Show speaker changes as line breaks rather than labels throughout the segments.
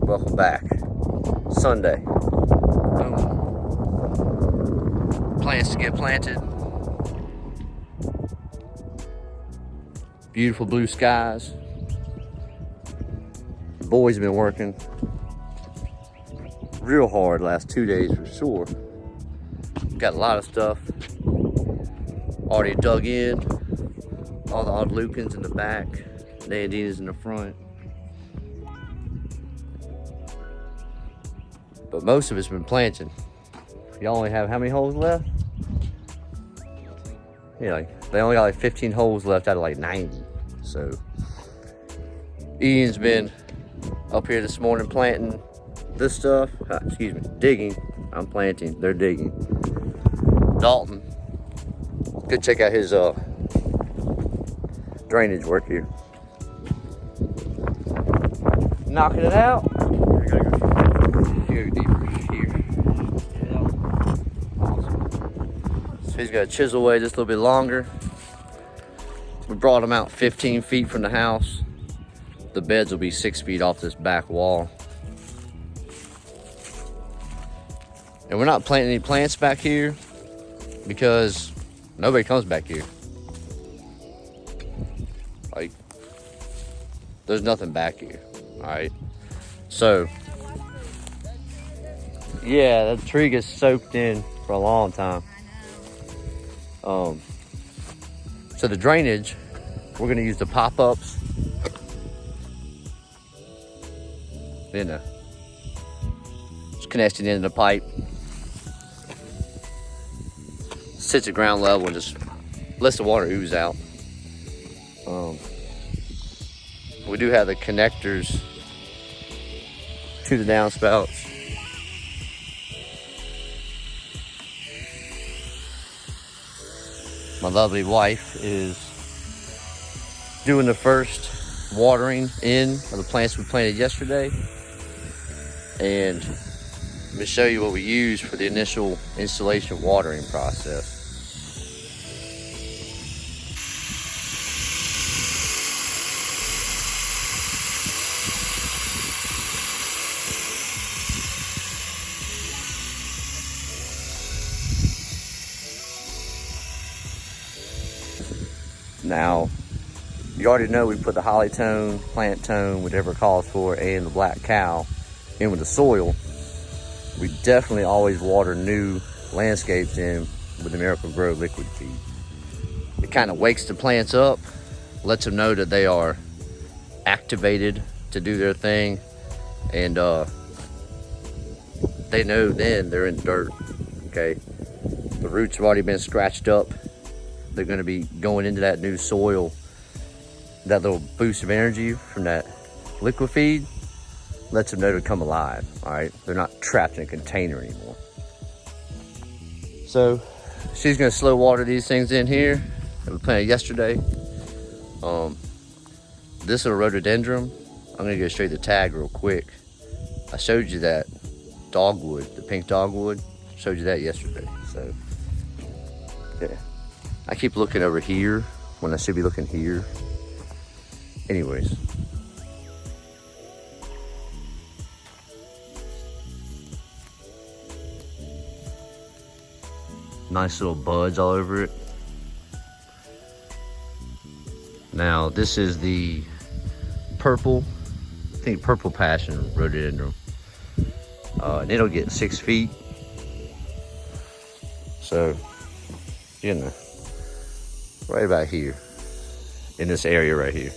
Welcome back. Sunday. Boom. Plants to get planted. Beautiful blue skies. The boys have been working real hard last 2 days for sure. Got a lot of stuff already dug in. All the odd lupins in the back, the andinas in the front. But most of it's been planting. Y'all only have how many holes left? Yeah, they only got like 15 holes left out of like 90. So Ian's been up here this morning planting this stuff. Digging. I'm planting, they're digging. Dalton, go check out his drainage work here. Knocking it out. Go deeper here. Awesome. So he's got to chisel away just a little bit longer. We brought him out 15 feet from the house. The beds will be 6 feet off this back wall. And we're not planting any plants back here because nobody comes back here. Like, there's nothing back here, all right? So, yeah, that tree gets soaked in for a long time. So the drainage, we're gonna use the pop-ups. Just connecting into the pipe. Sits at ground level and just lets the water ooze out. We do have the connectors to the downspouts. My lovely wife is doing the first watering in of the plants we planted yesterday. And let me show you what we use for the initial installation watering process. Now, you already know we put the holly tone, plant tone, whatever it calls for, and the black cow in with the soil. We definitely always water new landscapes in with the Miracle Grow liquid feed. It kind of wakes the plants up, lets them know that they are activated to do their thing, and they know then they're in dirt, okay? The roots have already been scratched up. They're gonna be going into that new soil. That little boost of energy from that liquid feed lets them know to come alive, all right? They're not trapped in a container anymore. So she's gonna slow water these things in here that we planted yesterday. This is a rhododendron. I'm gonna go show you the tag real quick. I showed you that dogwood, the pink dogwood. Showed you that yesterday, so yeah. I keep looking over here when I should be looking here. Anyways. Nice little buds all over it. Now, this is the purple, I think purple passion rhododendron. And it'll get 6 feet. So, you know. Right about here, in this area right here.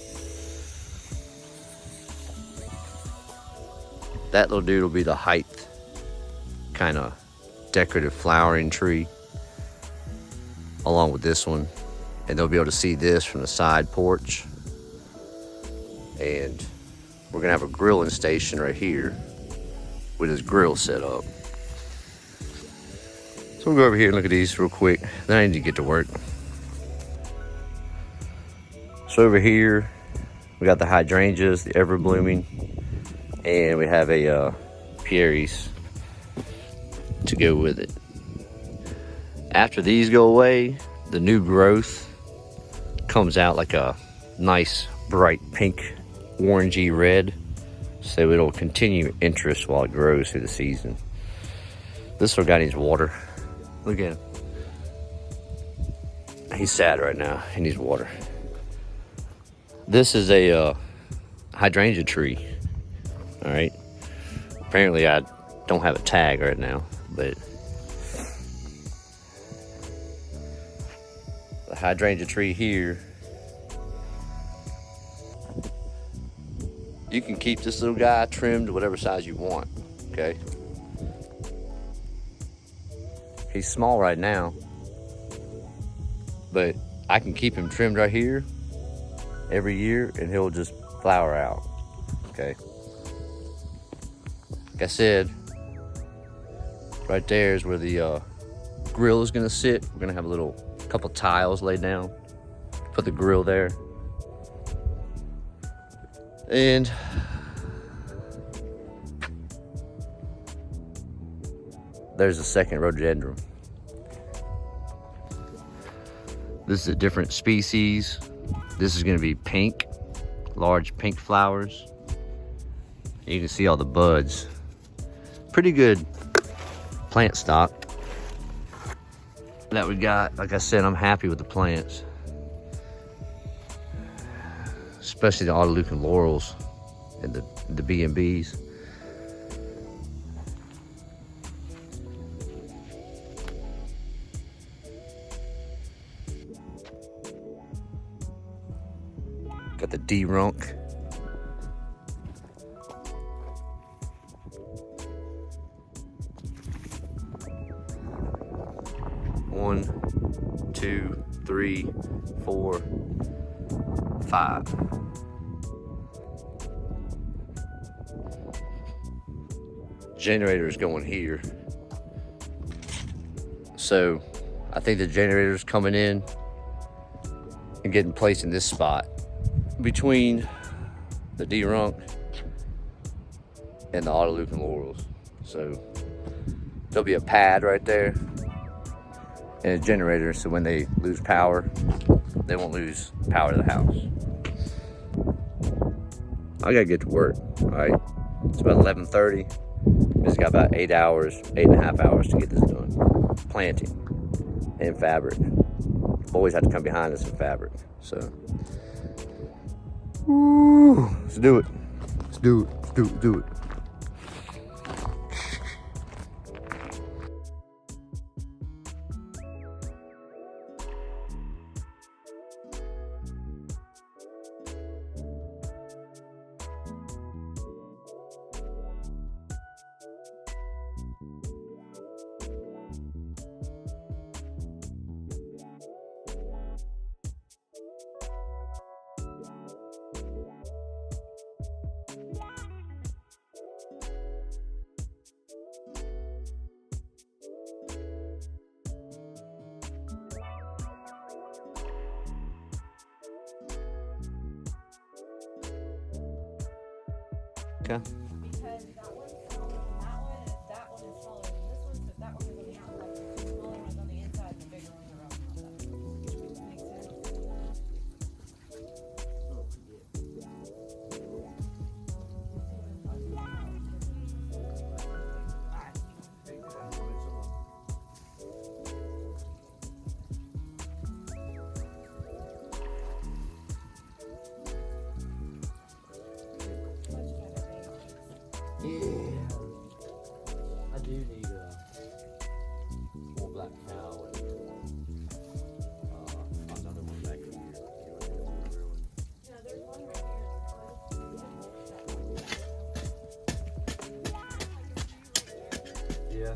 That little dude will be the height, kind of decorative flowering tree, along with this one. And they'll be able to see this from the side porch. And we're gonna have a grilling station right here with this grill set up. So we'll go over here and look at these real quick. Then I need to get to work. So over here, we got the hydrangeas, the ever blooming, and we have a Pieris to go with it. After these go away, the new growth comes out like a nice bright pink orangey red so it'll continue interest while it grows through the season. This little guy needs water. Look at him. He's sad right now. He needs water. This is a hydrangea tree. All right. Apparently I don't have a tag right now, but the hydrangea tree here, you can keep this little guy trimmed whatever size you want, okay? He's small right now, but I can keep him trimmed right here every year and he'll just flower out, okay? Like I said, right there is where the grill is gonna sit. We're gonna have a couple tiles laid down, put the grill there. And there's a second rhododendron. This is a different species. This is gonna be pink, large pink flowers. You can see all the buds. Pretty good plant stock that we got. Like I said, I'm happy with the plants, especially the Autolucan laurels and the B&Bs. Got the D-Runk. One, two, three, 4, 5. Generator is going here. So I think the generator is coming in and getting placed in this spot between the D-Runk and the Autolucan laurels. So there'll be a pad right there and a generator, so when they lose power, they won't lose power to the house. I gotta get to work, all right? It's about 11:30. Just got about 8.5 hours to get this done. Planting and fabric. Boys have to come behind us in fabric, so. Woo, let's do it. Let's do it, let's do it, do it. Okay.
Because that one's smaller than that one is smaller than this one, so that one is on the outside, the smaller one's on the inside, and the bigger ones are on the outside. Makes sense?
Yeah. I do need more black cow and another one back in here.
Yeah, there's one right here.
Yeah.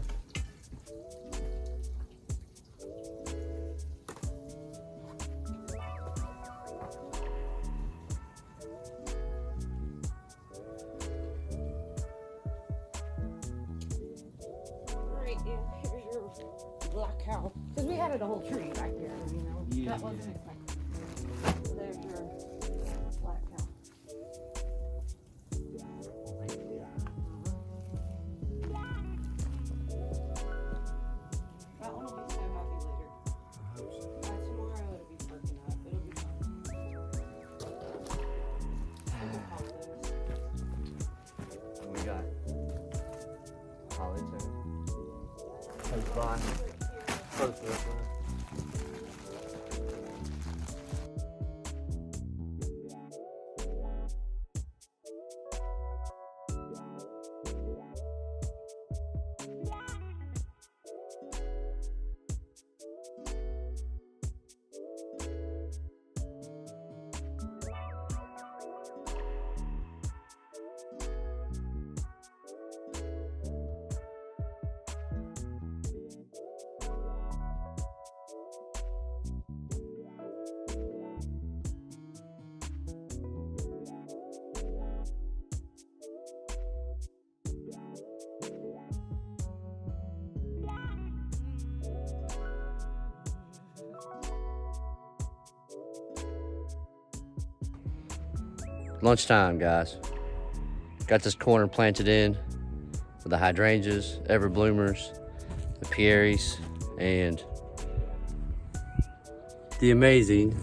Here's your black cow. Because we added a whole tree back there, you know.
Yeah,
that wasn't so there's your black cow. That one will be so happy later. By tomorrow it'll be perking up. It'll be fine. We can pop those.
Bye. Close to this one. Lunchtime, guys. Got this corner planted in with the hydrangeas, ever bloomers, the pieris, and the amazing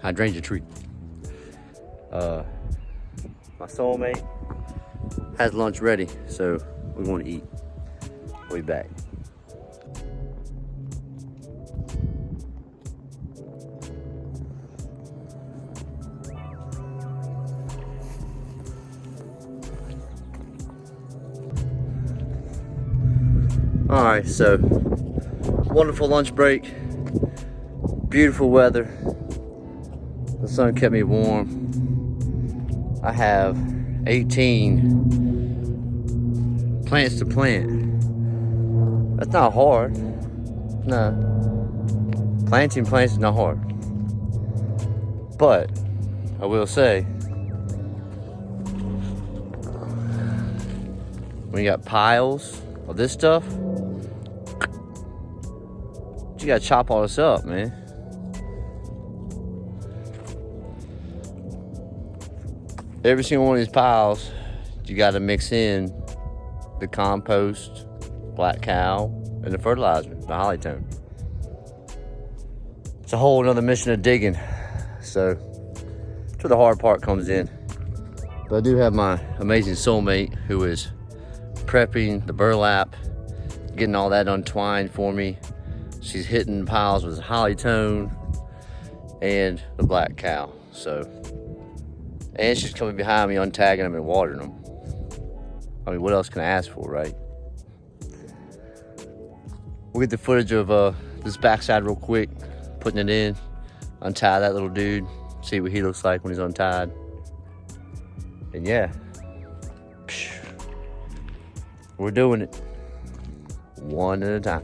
hydrangea tree. My soulmate has lunch ready, so we're going to eat. We'll be back. All right, so wonderful lunch break, beautiful weather. The sun kept me warm. I have 18 plants to plant. That's not hard. No, planting plants is not hard. But I will say, when you got piles of this stuff, you gotta chop all this up, man. Every single one of these piles, you gotta mix in the compost, black cow, and the fertilizer, the hollytone. It's a whole another mission of digging. So that's where the hard part comes in. But I do have my amazing soulmate who is prepping the burlap, getting all that untwined for me. She's hitting piles with hollytone and the black cow. So, and she's coming behind me, untagging them and watering them. I mean, what else can I ask for, right? We'll get the footage of this backside real quick, putting it in, untie that little dude, see what he looks like when he's untied. And yeah, we're doing it one at a time.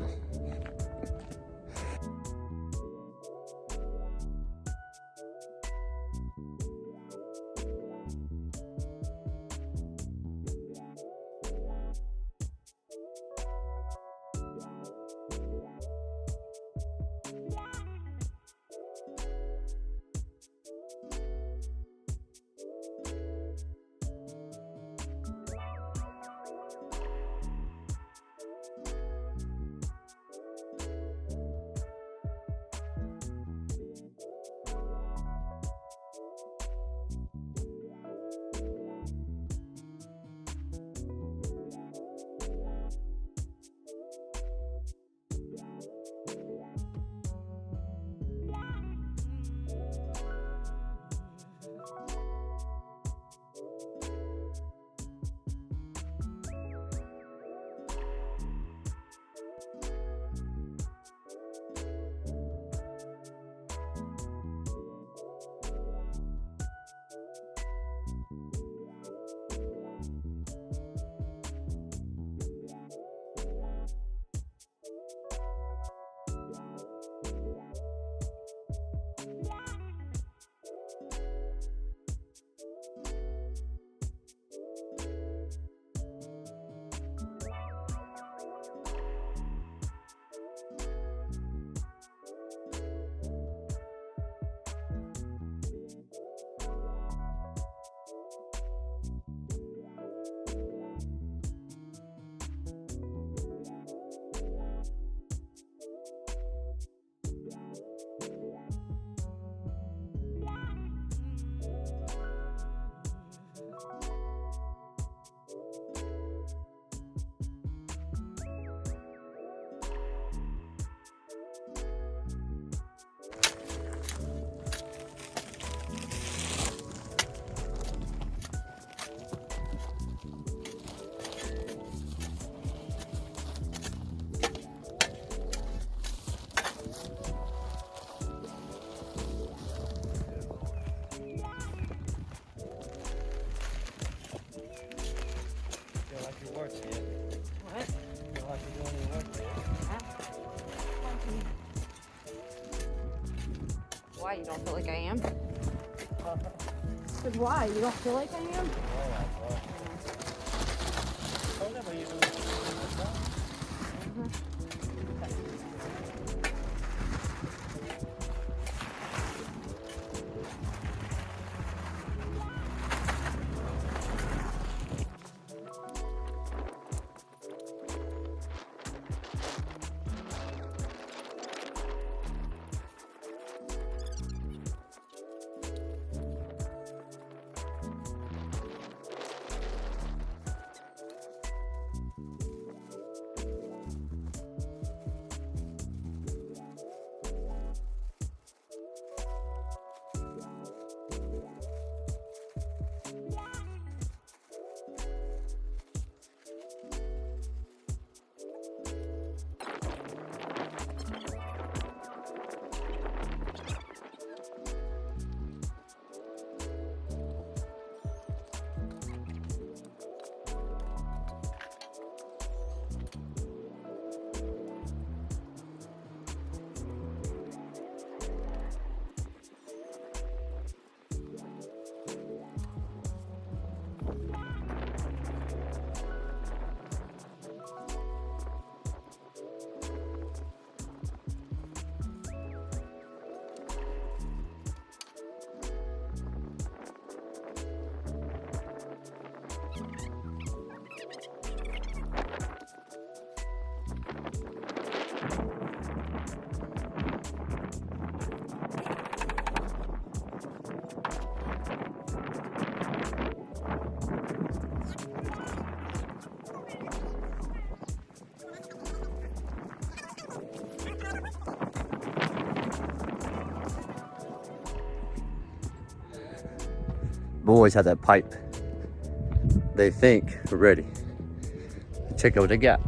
you don't feel like I am? Because why? You don't feel like I am?
Boys have that pipe. They think we're ready. Check out what they got.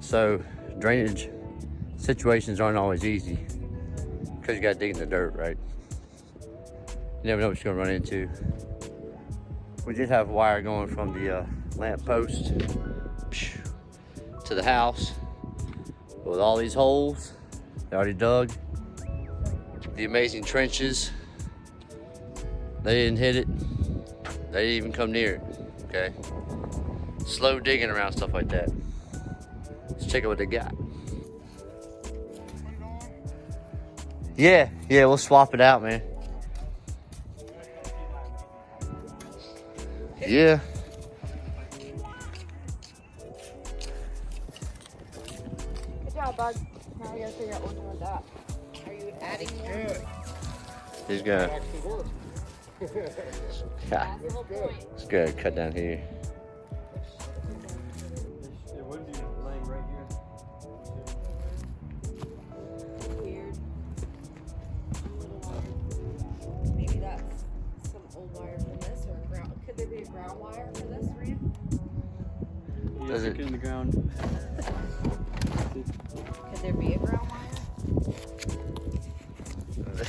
So drainage situations aren't always easy because you gotta dig in the dirt, right? You never know what you're gonna run into. We did have wire going from the lamp post to the house. But with all these holes, they already dug. The amazing trenches, they didn't hit it. They didn't even come near it, okay? Slow digging around stuff like that. Let's check out what they got. Yeah, we'll swap it out, man. Yeah.
Good job, bud. Now we gotta figure out what to do with that. Are you adding more?
He's gonna.
That's the whole point.
It's good. Cut down here.
It would be laying right here.
Weird. A little wire. Maybe that's some old wire from this or a ground. Could there be a ground wire for this, Ryan?
Does it-
in the ground?
Could there be a ground wire?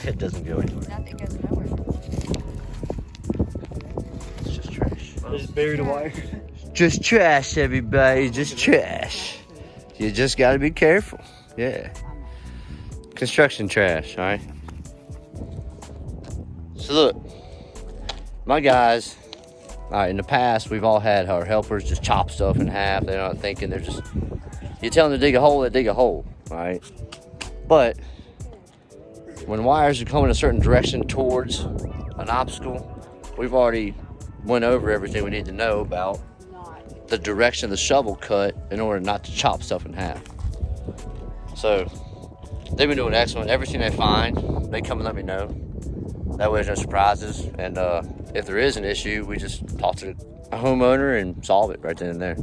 It doesn't go anywhere.
Nothing goes nowhere.
It's just trash.
I just buried a wire.
Just trash, everybody. Just trash. You just gotta be careful. Yeah. Construction trash, all right? So look, my guys, all right, in the past, we've all had our helpers just chop stuff in half. They're not thinking, they're just, you tell them to dig a hole, they dig a hole, all right? But when wires are coming a certain direction towards an obstacle, we've already went over everything we need to know about the direction of the shovel cut in order not to chop stuff in half. So they've been doing excellent. Everything they find, they come and let me know. That way there's no surprises. And if there is an issue, we just talk to a homeowner and solve it right then and there.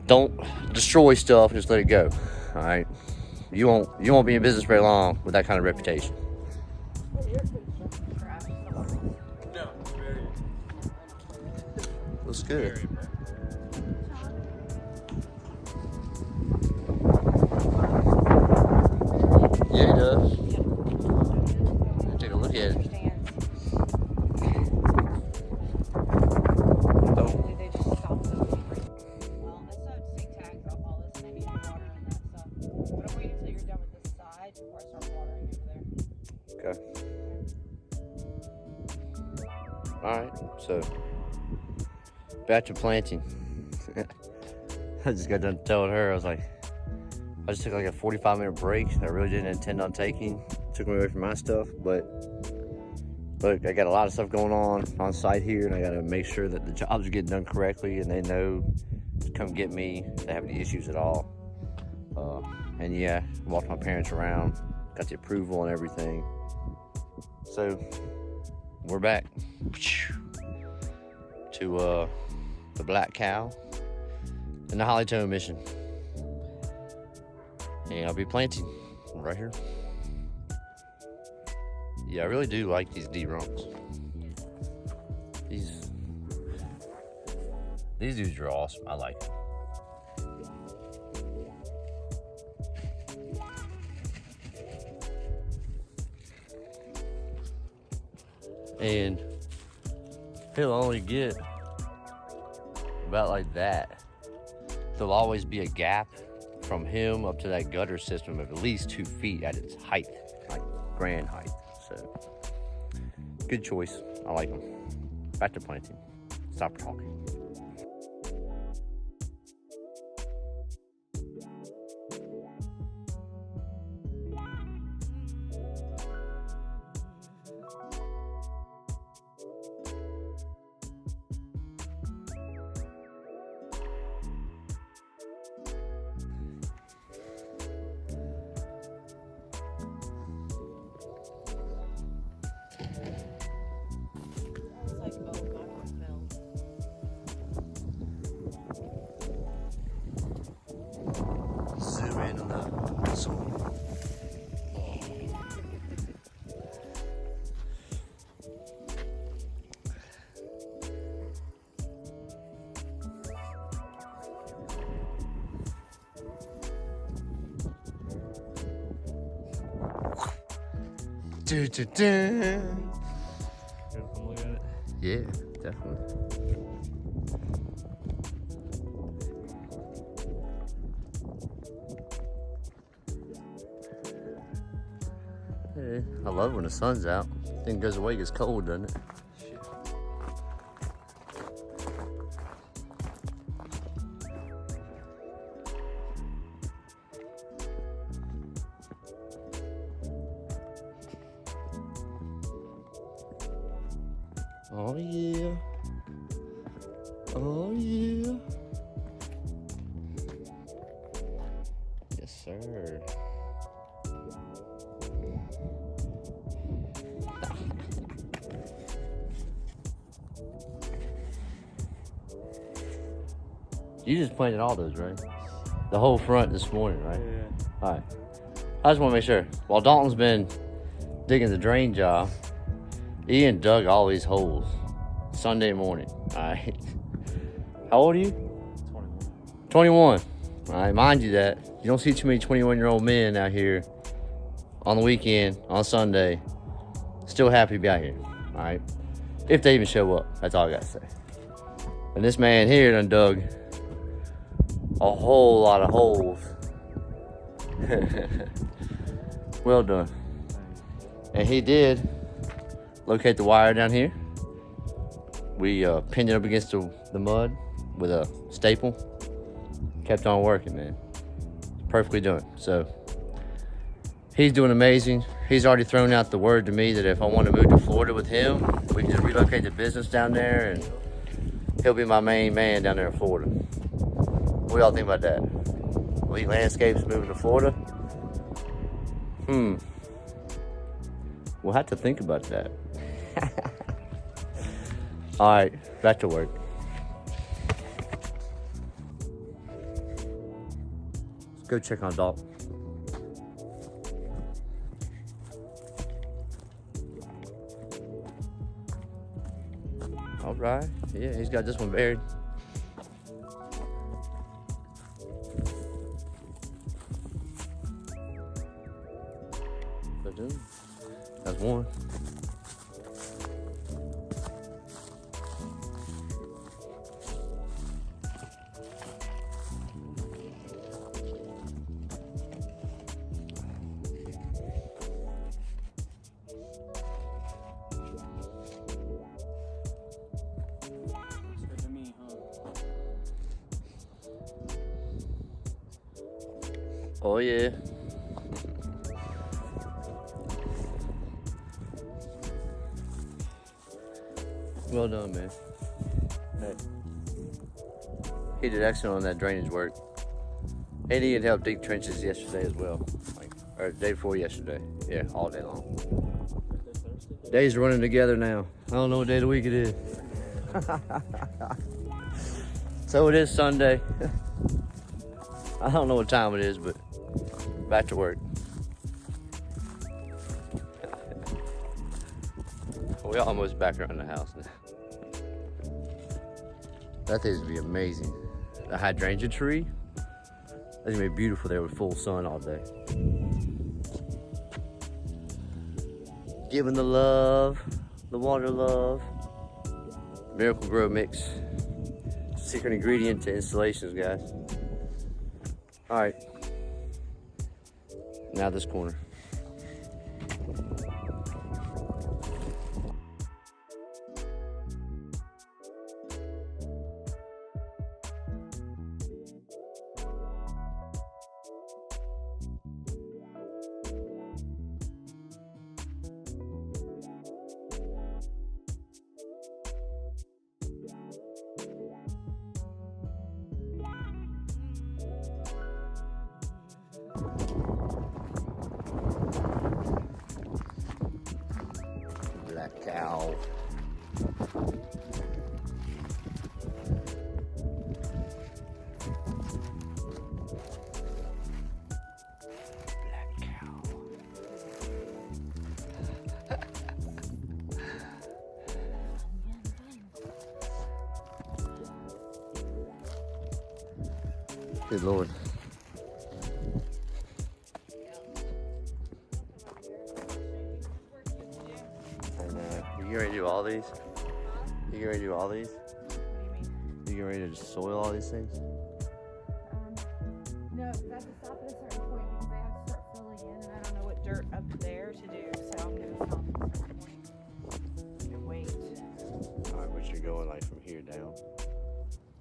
Don't destroy stuff and just let it go, all right? You won't be in business very long with that kind of reputation.
No, very.
Looks good. Yeah, he does. Take a look at it.
Hopefully they just stop them. Well, I still have to take tags off all this and I need to water on that stuff. But I'm waiting until you're done with this side.
Alright, so back to planting. I just got done telling her, I was like, I just took like a 45-minute break that I really didn't intend on taking. Took me away from my stuff, but look, I got a lot of stuff going on site here, and I gotta make sure that the jobs are getting done correctly and they know to come get me if they have any issues at all. And yeah, walked my parents around, got the approval and everything. So we're back to the Black Cow and the Holly Tone mission. And I'll be planting right here. Yeah, I really do like these D-rungs. These dudes are awesome. I like them. And he'll only get about like that. There'll always be a gap from him up to that gutter system of at least 2 feet at its height, like grand height. So good choice. I like them. Back to planting. Stop talking.
It's like, oh, my one fell.
Zoom in on the soil. Do, do, do.
Come look at it.
Yeah, definitely. Hey, I love when the sun's out. Thing goes away, gets cold, doesn't it?
Shit.
Oh yeah. Oh yeah. Yes, sir. You just planted all those, right? The whole front this morning, right?
Yeah.
All right. I just want to make sure. While Dalton's been digging the drain job, Ian dug all these holes Sunday morning. All right. How old are you?
21.
21. All right. Mind you that you don't see too many 21-year-old men out here on the weekend, on Sunday, still happy to be out here. All right. If they even show up. That's all I got to say. And this man here done dug a whole lot of holes. Well done. And he did locate the wire down here. We pinned it up against the mud with a staple. Kept on working, man. Perfectly done. So he's doing amazing. He's already thrown out the word to me that if I want to move to Florida with him, we can just relocate the business down there and he'll be my main man down there in Florida. What do y'all think about that? Elite Landscapes moving to Florida? We'll have to think about that. All right, back to work. Let's go check on Dalton. All right, yeah, he's got this one buried. That's one. Oh yeah. Well done, man. Hey. He did excellent on that drainage work. And he had helped dig trenches yesterday as well. Or the day before yesterday. Yeah, all day long. Days are running together now. I don't know what day of the week it is. So it is Sunday. I don't know what time it is, but back to work. We're almost back around the house now. That thing's gonna be amazing. The hydrangea tree, that's gonna be beautiful there with full sun all day. Giving the love, the water love. Miracle Grow mix. Secret ingredient to installations, guys. All right. Now this corner. Black cow. Black cow. Good Lord. You ready to do all these? You ready to do all these?
What do you mean?
You ready to just soil all these things?
No, because I have to stop at a certain point because they have to start filling in, and I don't know what dirt up there to do, so I'm gonna stop at a certain point and wait.
Alright, but you're going like from here down.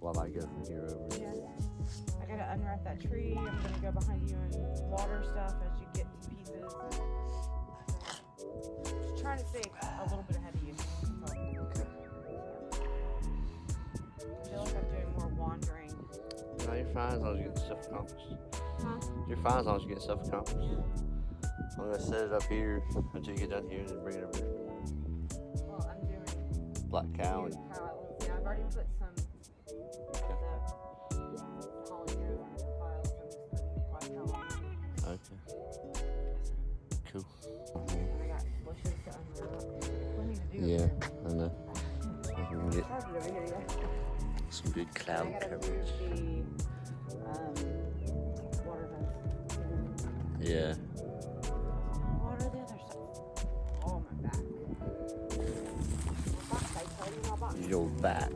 While I go from here over.
Yeah. I gotta unwrap that tree. I'm gonna go behind you and water stuff as you get to pieces. Just trying to stay a little bit ahead of you. So,
Okay.
I feel like I'm doing more wandering.
No, you're fine as long as you get the stuff accomplished.
Huh?
You're fine as long as you get stuff accomplished. I'm gonna set it up here until you get done here and then bring it over here.
Well, I'm doing
Black cow and
piles. Yeah, I've already put some Hollywood on the piles. I'm just putting black cow on.
okay. Cool.
And I got bushes to unwrap. Plenty to do.
Yeah,
over
I know. So we can get
Carpet over here, yeah.
some good
And I
cloud
gotta
coverage.
do the water vents.
Yeah.
Water the other side. Oh, my back. My back, I tell you, my back.
Your back.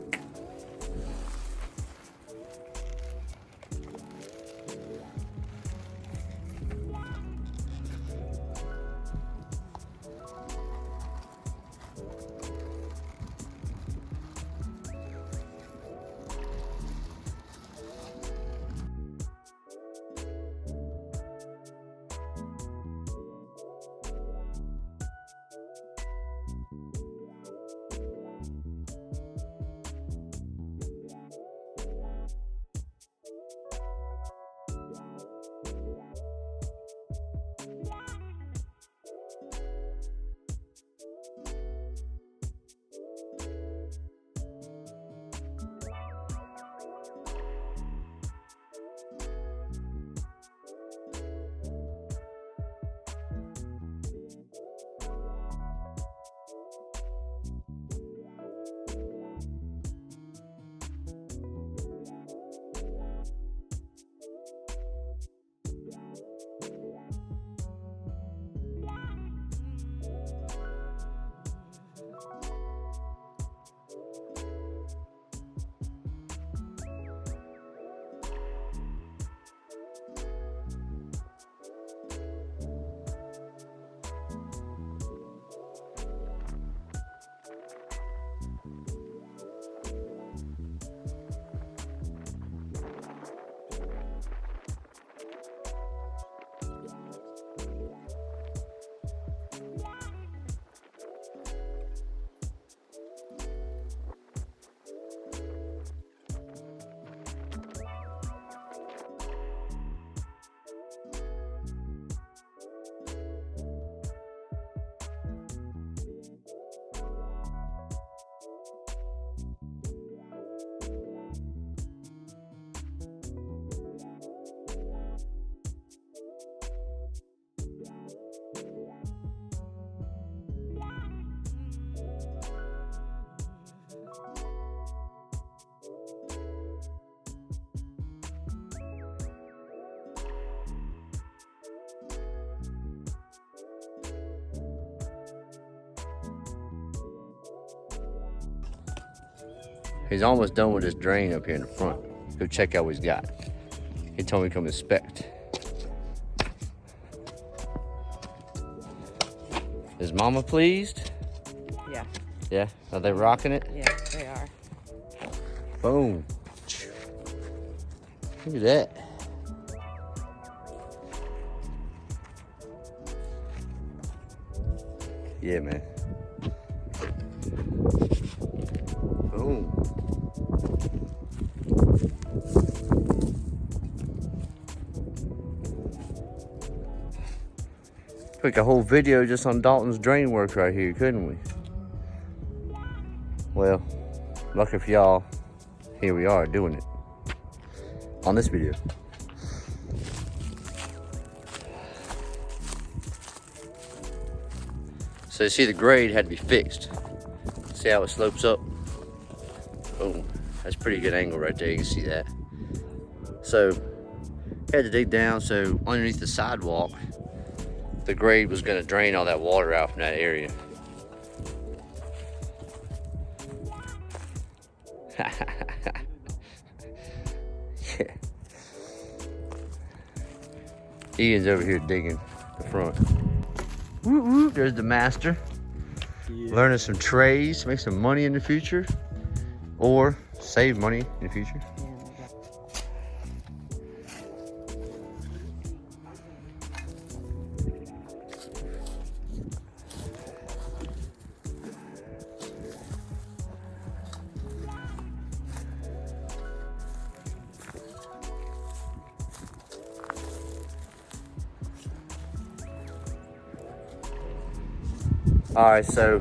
He's almost done with this drain up here in the front. Go check out what he's got. He told me to come inspect. Is Mama pleased?
Yeah.
Yeah? Are they rocking it?
Yeah, they are.
Boom. Look at that. Yeah, man. Boom. Took a whole video just on Dalton's drain work right here, couldn't we? Well, lucky for y'all, here we are doing it on this video. So you see the grade had to be fixed. See how it slopes up? Boom. That's a pretty good angle right there, you can see that. So, had to dig down, so underneath the sidewalk, the grade was gonna drain all that water out from that area. Yeah. Ian's over here digging the front. Woo woo, there's the master.
Yeah.
Learning some trades, make some money in the future, or save money in the future. All right, so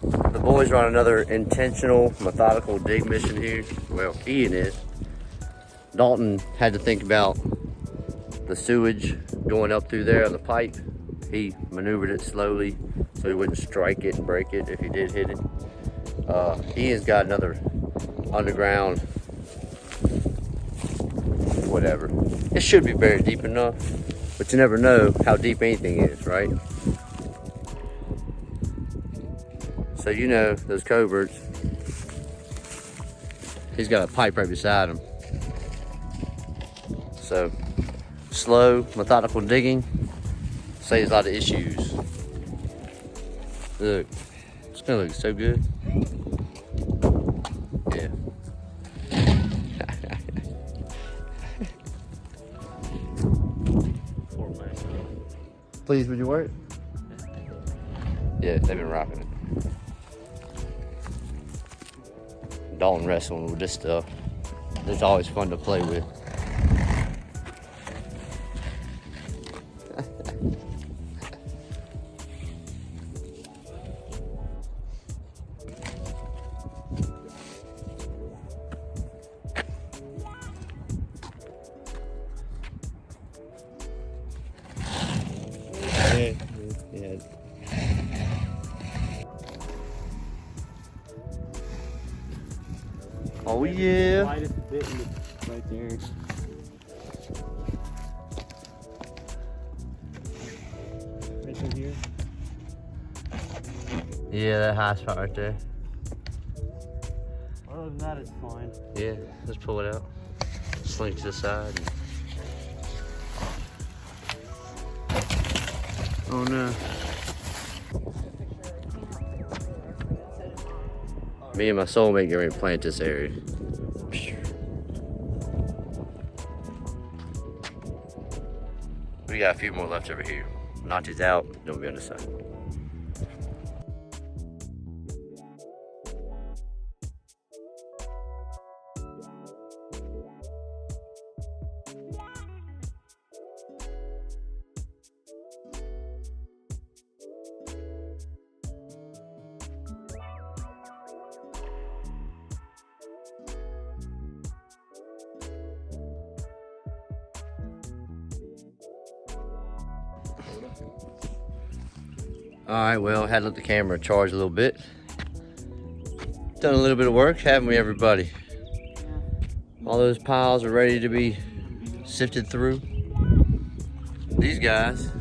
the boys are on another intentional, methodical dig mission here. Well, Ian is. Dalton had to think about the sewage going up through there on the pipe. He maneuvered it slowly so he wouldn't strike it and break it if he did hit it. Ian's got another underground, whatever. It should be buried deep enough, but you never know how deep anything is, right? So you know those coverts, he's got a pipe right beside him. So slow, methodical digging saves a lot of issues. Look, it's gonna look so good. Yeah. Pleased with your work? Yeah, they've been rocking it. Dalton wrestling with this stuff. It's always fun to play with. Yeah. Oh yeah.
Lightest bit in the, right there. Right through here.
Yeah, that high spot right there.
Other than that, it's fine.
Yeah, let's pull it out. Slink to the side. Oh no. Me and my soulmate get ready to plant this area. We got a few more left over here. Knock these out, then we'll be on the side. All right, well, had to let the camera charge a little bit. Done a little bit of work, haven't we, everybody? All those piles are ready to be sifted through. These guys,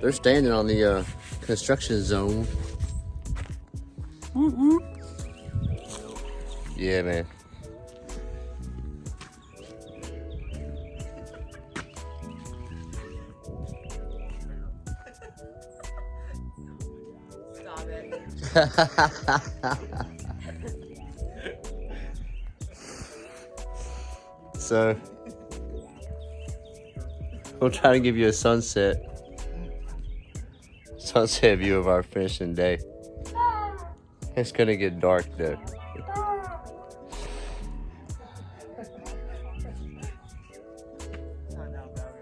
they're standing on the construction zone. Woo woo. Yeah, man.
Stop it.
So, we'll try to give you a sunset view of our fishing day. It's gonna get dark though.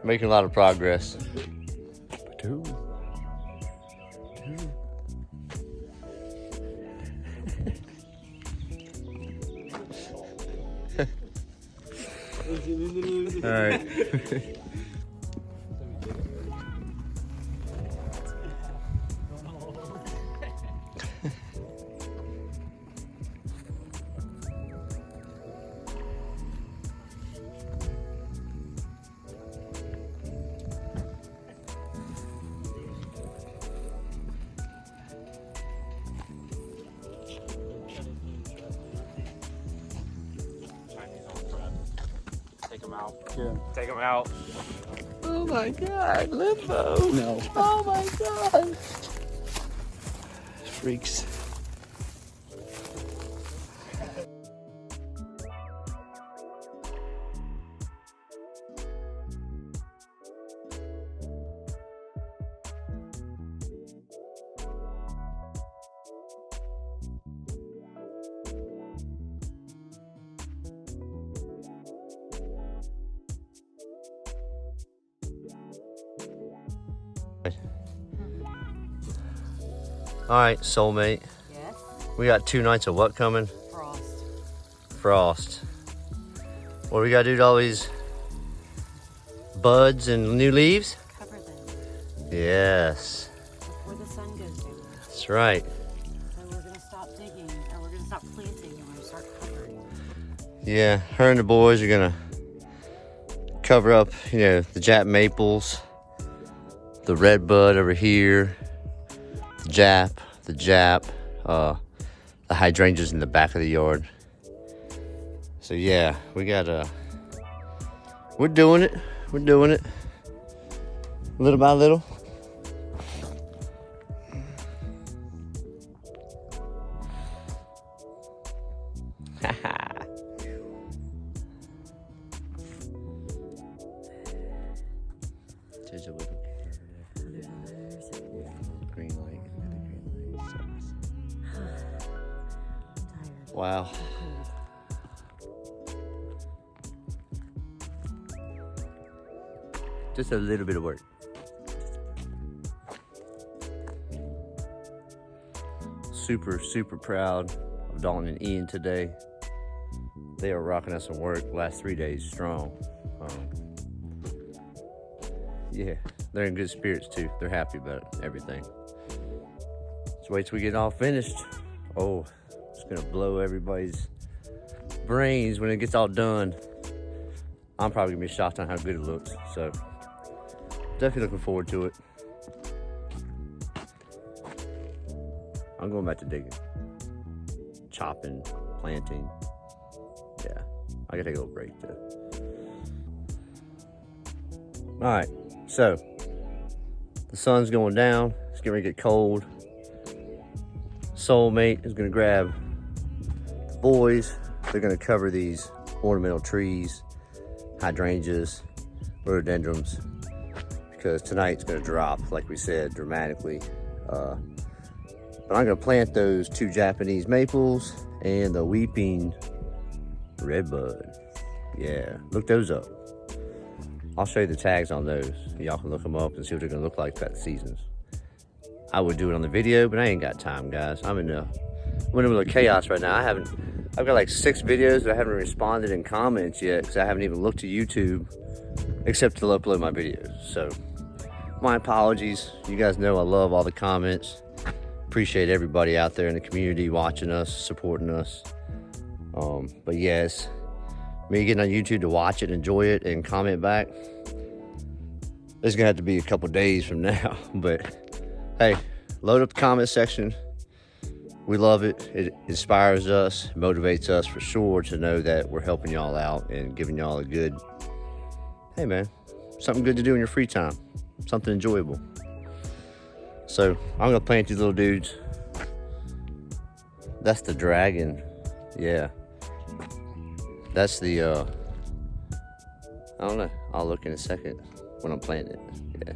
Making a lot of progress. All right.
Take them out.
Yeah.
Take them out.
Oh my God, limbo.
No.
Oh my God. Freaks. All right, soulmate.
Yes.
We got 2 nights of what coming?
Frost.
Frost. What do we gotta do to all these buds and new leaves?
Cover them
Yes,
before the sun goes down.
that's right.
So we're gonna stop digging, or we're gonna stop planting, and we're gonna start covering.
Yeah, her and the boys are gonna cover up, you know, the Jap maples, the red bud over here, the hydrangeas in the back of the yard. So yeah, we got we're doing it little by little. There's a little green light. Wow. Just a little bit of work. Super proud of Dalton and Ian today. They are rocking us some work last 3 days strong. Yeah, they're in good spirits too. They're happy about everything. Let's wait till we get it all finished. Oh, it's gonna blow everybody's brains when it gets all done. I'm probably gonna be shocked on how good it looks. So definitely looking forward to it. I'm going back to digging, chopping, planting. Yeah, I gotta take a little break though. All right, so the sun's going down. It's getting ready to get cold. Soulmate is gonna grab the boys. They're gonna cover these ornamental trees, hydrangeas, rhododendrons, because tonight's gonna drop, like we said, dramatically. But I'm gonna plant those 2 Japanese maples and the weeping redbud. Yeah, look those up. I'll show you the tags on those. Y'all can look them up and see what they're gonna look like throughout the seasons. I would do it on the video, but I ain't got time, guys. I'm in the middle of chaos right now. I've got like 6 videos that I haven't responded in comments yet because I haven't even looked to YouTube except to upload my videos. So my apologies. You guys know I love all the comments. Appreciate everybody out there in the community watching us, supporting us. But yes, me getting on YouTube to watch it, enjoy it, and comment back, it's gonna have to be a couple days from now. But hey, load up the comment section. We love it. It inspires us, motivates us for sure to know that we're helping y'all out and giving y'all a good, hey man, something good to do in your free time, something enjoyable. So I'm gonna plant these little dudes. That's the dragon, yeah. That's the, I don't know, I'll look in a second when I'm planting it, yeah.